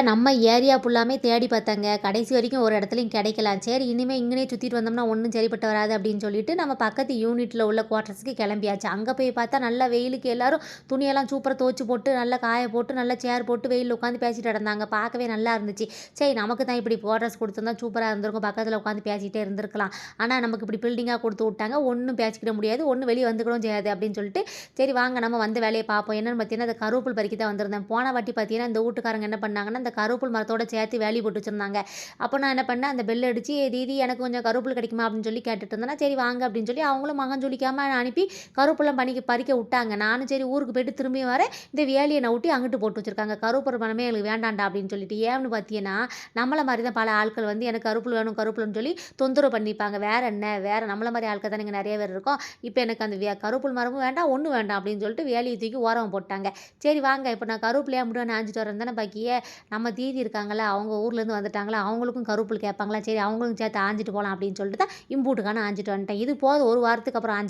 நம்ம ஏரியா ஃபுல்லாமே தேடி பார்த்தாங்க. கடைசி வரைக்கும் ஒரு இடத்துலயும் கிடைக்கல. சரி இனிமே இங்கனே சுத்திட்டு வந்தோம்னா ஒண்ணும் சரிப்பட்டு வராது அப்படின்னு சொல்லிட்டு, நம்ம பக்கத்து யூனிட்ல உள்ள குவார்ட்டர்ஸ்க்கு கிளம்பியாச்சு. அங்க போய் பார்த்தா நல்லா வெயிலுக்கு எல்லாரும் துணியெல்லாம் சூப்பரா துவச்சு போட்டு, நல்லா காய போட்டு, நல்லா சேர் போட்டு வெயில்ல உட்காந்து பேசிட்டு கிடந்தாங்க. பார்க்கவே நல்லா இருந்துச்சு. சரி நமக்கு தான் இப்படி குவார்ட்டர்ஸ் குடுத்துருந்தா சூப்பரா இருந்திருக்கும். பக்கத்துல உட்காந்து பேசிட்டே இருந்திருக்கலாம். ஆனா நமக்கு இப்படி பில்டிங்கா குடுத்து விட்டாங்க. ஒண்ணும் பேசிக்கிட முடியாது. ஒண்ணும் வெளிய வந்துக்கவும் செய்யாது அப்படின்னு சொல்லிட்டு, சரி வாங்க நம்ம வந்த வேலைய பார்ப்போம். என்னன்னு பார்த்தீங்கன்னா, அந்த கருவேப்பில் பறிக்க தான் வந்திருந்தேன். போன வாட்டி பார்த்தீங்கன்னா, இந்த வூட்டுக்காரங்க என்ன பண்ணாங்கன்னா, அந்த கருவேப்பில் மரத்தோட சேர்த்து வேலி போட்டு வச்சிருந்தாங்க. அப்போ நான் என்ன பண்ணேன், அந்த பெல் அடிச்சு, "தீதி எனக்கு கொஞ்சம் கருவேப்பில கிடைக்குமா?" அப்படின்னு சொல்லி கேட்டுட்டு இருந்தேனா, சரி வாங்க அப்படின்னு சொல்லி அவங்களும் மகம் சுளிக்காம அனுப்பி கருவேப்பிலாம் பறிக்க விட்டாங்க. நானும் சரி ஊருக்கு போயிட்டு திரும்பி வரேன். இந்த வேலிய நவுத்தி அங்கிட்டு போட்டு வச்சிருக்காங்க. கருவேப்பில மரமே எங்களுக்கு வேண்டாம்டா அப்படின்னு சொல்லிட்டு. ஏன்னு பார்த்தீங்கன்னா, நம்மள மாரி தான் பல ஆட்கள் வந்து எனக்கு கருவேப்பில வேணும் கருவேப்பிலன்னு சொல்லி தொந்தரவு பண்ணிப்பாங்க. வேற என்ன, வேற நம்மள மாரி ஆட்கள் தானே இங்க நெறைய பேர் இருக்கோம். இப்ப எனக்கு அந்த கருவேப்பில மரமும் வேண்டாம், ஒண்ணும் வேண்டாம் அப்படின்னு சொல்லிட்டு வேலிய தூக்கி ஓரமா போட்டாங்க. சரி வாங்க, இப்ப நான் கருவேப்பிலையா மட்டும் ஆஞ்சிட்டு வரேன் தானே பாக்கியே, நம்ம தீதி இருக்காங்கல்ல, அவங்க ஊர்லேருந்து வந்துட்டாங்களா, அவங்களுக்கும் கருவேப்பில கேட்பாங்களா, சரி அவங்களுக்கும் சேர்த்து ஆஞ்சிட்டு போலாம் அப்படின்னு சொல்லிட்டு தான் இம்பூட்டுக்கான ஆஞ்சிட்டு வந்துட்டேன். இது போதும் ஒரு வாரத்துக்கு அப்புறம் ஆஞ்சி